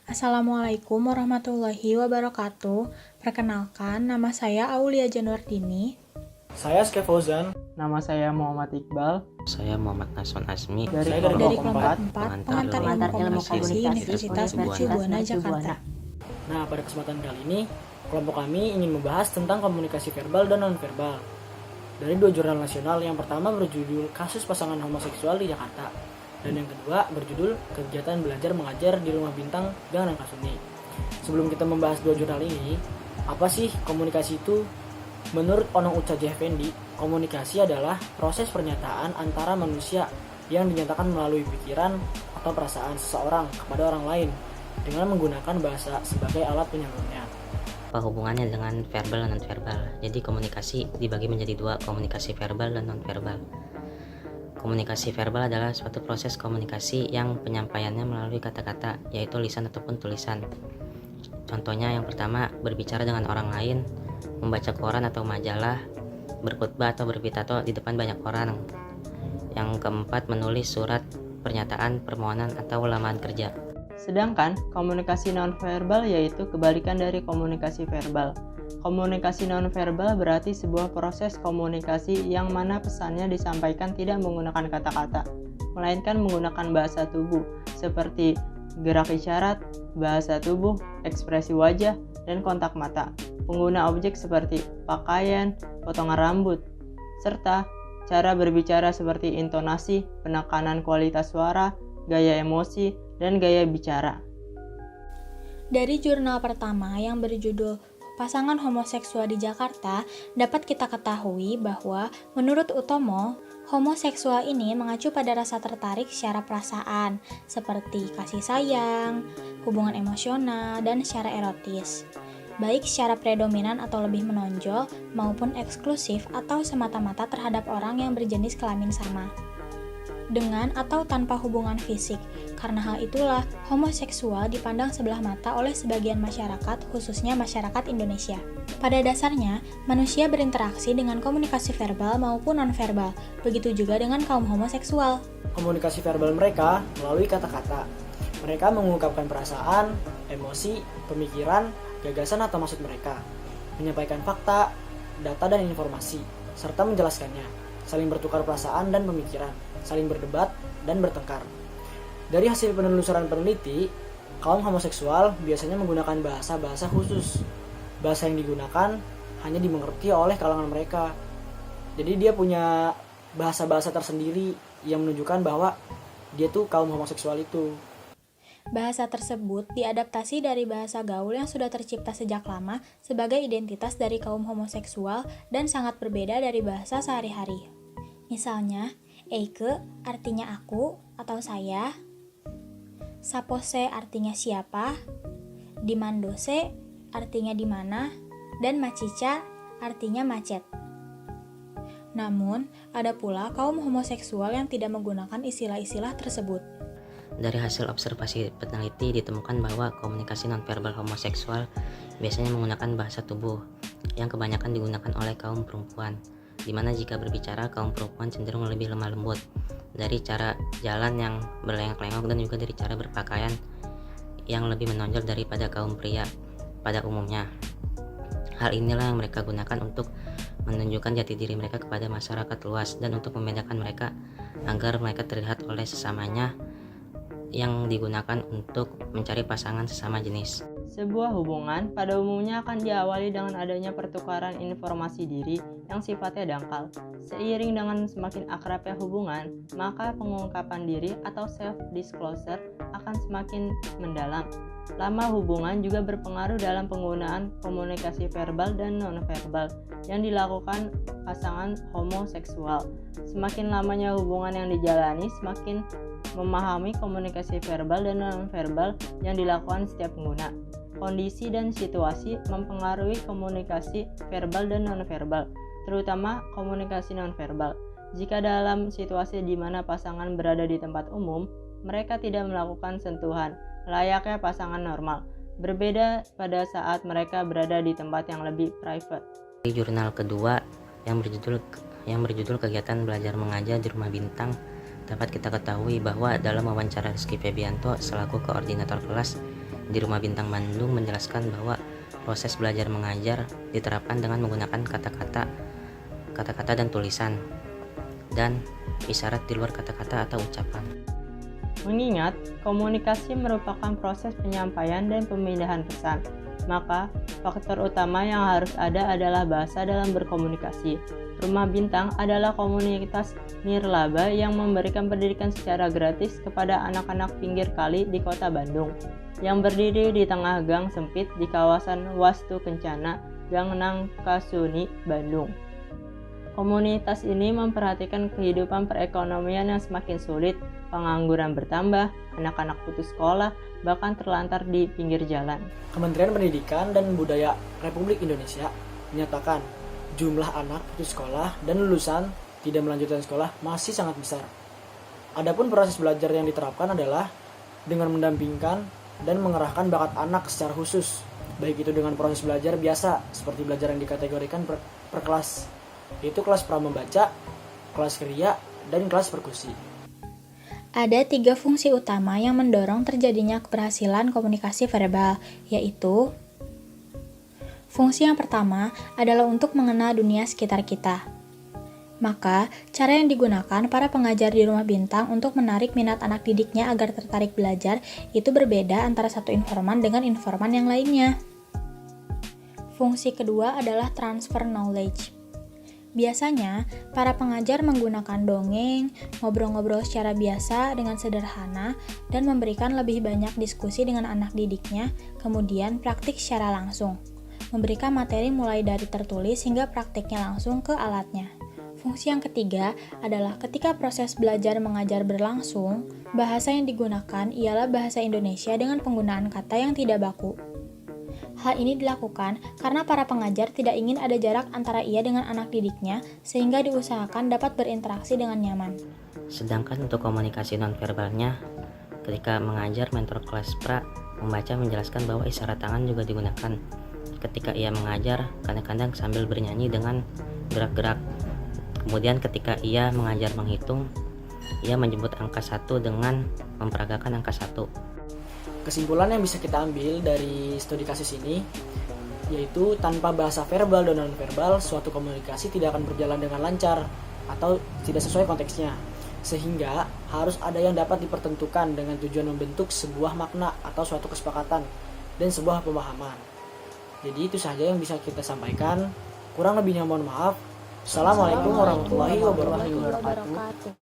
Assalamualaikum warahmatullahi wabarakatuh. Perkenalkan, nama saya Aulia Januardini. Saya Skep Fauzan. Nama saya Muhammad Iqbal. Saya Muhammad Nason Asmi Saya Dari kelompok kelompok 4, 4. pengantar ilmu komunikasi Universitas Mercubuana, Jakarta. Nah, pada kesempatan kali ini, kelompok kami ingin membahas tentang komunikasi verbal dan non-verbal. Dari dua jurnal nasional, yang pertama berjudul Kasus Pasangan Homoseksual di Jakarta, dan yang kedua berjudul Kegiatan Belajar Mengajar di Rumah Bintang Gang Rangkasuni. Sebelum kita membahas dua jurnal ini, apa sih komunikasi itu? Menurut Onong Ucaji Effendi, komunikasi adalah proses pernyataan antara manusia yang dinyatakan melalui pikiran atau perasaan seseorang kepada orang lain dengan menggunakan bahasa sebagai alat penyalurnya. apa hubungannya dengan verbal dan non-verbal. Jadi komunikasi dibagi menjadi dua, komunikasi verbal dan non-verbal. Komunikasi verbal adalah suatu proses komunikasi yang penyampaiannya melalui kata-kata, yaitu lisan ataupun tulisan. Contohnya yang pertama, berbicara dengan orang lain, membaca koran atau majalah, berkhutbah atau berpitato di depan banyak orang. Yang keempat, menulis surat pernyataan, permohonan, atau lamaran kerja. Sedangkan komunikasi nonverbal yaitu kebalikan dari komunikasi verbal. Komunikasi nonverbal berarti sebuah proses komunikasi yang mana pesannya disampaikan tidak menggunakan kata-kata, melainkan menggunakan bahasa tubuh seperti gerak isyarat, bahasa tubuh, ekspresi wajah, dan kontak mata. Pengguna objek seperti pakaian, potongan rambut, serta cara berbicara seperti intonasi, penekanan kualitas suara, gaya emosi, dan gaya bicara. Dari jurnal pertama yang berjudul Pasangan Homoseksual di Jakarta, dapat kita ketahui bahwa menurut Utomo, homoseksual ini mengacu pada rasa tertarik secara perasaan, seperti kasih sayang, hubungan emosional, dan secara erotis. Baik secara predominan atau lebih menonjol, maupun eksklusif atau semata-mata terhadap orang yang berjenis kelamin sama, dengan atau tanpa hubungan fisik. Karena hal itulah, homoseksual dipandang sebelah mata oleh sebagian masyarakat, khususnya masyarakat Indonesia. Pada dasarnya, manusia berinteraksi dengan komunikasi verbal maupun nonverbal, begitu juga dengan kaum homoseksual. Komunikasi verbal mereka melalui kata-kata. Mereka mengungkapkan perasaan, emosi, pemikiran, gagasan atau maksud mereka, menyampaikan fakta, data dan informasi, serta menjelaskannya, saling bertukar perasaan dan pemikiran, saling berdebat dan bertengkar. Dari hasil penelusuran peneliti, kaum homoseksual biasanya menggunakan bahasa-bahasa khusus. Bahasa yang digunakan hanya dimengerti oleh kalangan mereka. Jadi dia punya bahasa-bahasa tersendiri yang menunjukkan bahwa dia tuh kaum homoseksual itu. Bahasa tersebut diadaptasi dari bahasa gaul yang sudah tercipta sejak lama sebagai identitas dari kaum homoseksual dan sangat berbeda dari bahasa sehari-hari. Misalnya, Eike artinya aku atau saya, Sapose artinya siapa, Dimandose artinya di mana, dan Macica artinya macet. Namun, ada pula kaum homoseksual yang tidak menggunakan istilah-istilah tersebut. Dari hasil observasi peneliti ditemukan bahwa komunikasi nonverbal homoseksual biasanya menggunakan bahasa tubuh yang kebanyakan digunakan oleh kaum perempuan, di mana jika berbicara kaum perempuan cenderung lebih lemah lembut, dari cara jalan yang berlengak-lengok dan juga dari cara berpakaian yang lebih menonjol daripada kaum pria pada umumnya. Hal inilah yang mereka gunakan untuk menunjukkan jati diri mereka kepada masyarakat luas dan untuk membedakan mereka agar mereka terlihat oleh sesamanya, yang digunakan untuk mencari pasangan sesama jenis. Sebuah hubungan pada umumnya akan diawali dengan adanya pertukaran informasi diri yang sifatnya dangkal. Seiring dengan semakin akrabnya hubungan, maka pengungkapan diri atau self-disclosure akan semakin mendalam. Lama hubungan juga berpengaruh dalam penggunaan komunikasi verbal dan non-verbal yang dilakukan pasangan homoseksual. Semakin lamanya hubungan yang dijalani, semakin memahami komunikasi verbal dan non-verbal yang dilakukan setiap pengguna. Kondisi dan situasi mempengaruhi komunikasi verbal dan non-verbal, terutama komunikasi non-verbal. Jika dalam situasi di mana pasangan berada di tempat umum, mereka tidak melakukan sentuhan, layaknya pasangan normal. Berbeda pada saat mereka berada di tempat yang lebih private. Di jurnal kedua yang berjudul Kegiatan Belajar Mengajar di Rumah Bintang, dapat kita ketahui bahwa dalam wawancara Rizky Febianto selaku koordinator kelas di Rumah Bintang Bandung menjelaskan bahwa proses belajar mengajar diterapkan dengan menggunakan kata-kata dan tulisan, dan isyarat di luar kata-kata atau ucapan. Mengingat komunikasi merupakan proses penyampaian dan pemindahan pesan, maka faktor utama yang harus ada adalah bahasa dalam berkomunikasi. Rumah Bintang adalah komunitas nirlaba yang memberikan pendidikan secara gratis kepada anak-anak pinggir kali di kota Bandung, yang berdiri di tengah gang sempit di kawasan Wastu Kencana, Gang Nangkasuni, Bandung. Komunitas ini memperhatikan kehidupan perekonomian yang semakin sulit, pengangguran bertambah, anak-anak putus sekolah, bahkan terlantar di pinggir jalan. Kementerian Pendidikan dan Budaya Republik Indonesia menyatakan jumlah anak putus sekolah dan lulusan tidak melanjutkan sekolah masih sangat besar. Adapun proses belajar yang diterapkan adalah dengan mendampingkan dan mengerahkan bakat anak secara khusus, baik itu dengan proses belajar biasa seperti belajar yang dikategorikan per kelas, yaitu kelas pramembaca, kelas kriya, dan kelas perkusi. Ada 3 fungsi utama yang mendorong terjadinya keberhasilan komunikasi verbal, yaitu fungsi yang pertama adalah untuk mengenal dunia sekitar kita. Maka, cara yang digunakan para pengajar di Rumah Bintang untuk menarik minat anak didiknya agar tertarik belajar itu berbeda antara satu informan dengan informan yang lainnya. Fungsi kedua adalah transfer knowledge. Biasanya, para pengajar menggunakan dongeng, ngobrol-ngobrol secara biasa dengan sederhana, dan memberikan lebih banyak diskusi dengan anak didiknya, kemudian praktik secara langsung. Memberikan materi mulai dari tertulis hingga praktiknya langsung ke alatnya. Fungsi yang ketiga adalah ketika proses belajar mengajar berlangsung, bahasa yang digunakan ialah bahasa Indonesia dengan penggunaan kata yang tidak baku. Hal ini dilakukan karena para pengajar tidak ingin ada jarak antara ia dengan anak didiknya, sehingga diusahakan dapat berinteraksi dengan nyaman. Sedangkan untuk komunikasi nonverbalnya, ketika mengajar, mentor kelas pra membaca menjelaskan bahwa isyarat tangan juga digunakan. Ketika ia mengajar, kadang-kadang sambil bernyanyi dengan gerak-gerak. Kemudian ketika ia mengajar menghitung, ia menyebut angka 1 dengan memperagakan angka 1. Kesimpulan yang bisa kita ambil dari studi kasus ini yaitu tanpa bahasa verbal dan non-verbal, suatu komunikasi tidak akan berjalan dengan lancar atau tidak sesuai konteksnya, sehingga harus ada yang dapat dipertentukan dengan tujuan membentuk sebuah makna atau suatu kesepakatan dan sebuah pemahaman. Jadi itu saja yang bisa kita sampaikan. Kurang lebihnya mohon maaf. Assalamualaikum warahmatullahi wabarakatuh.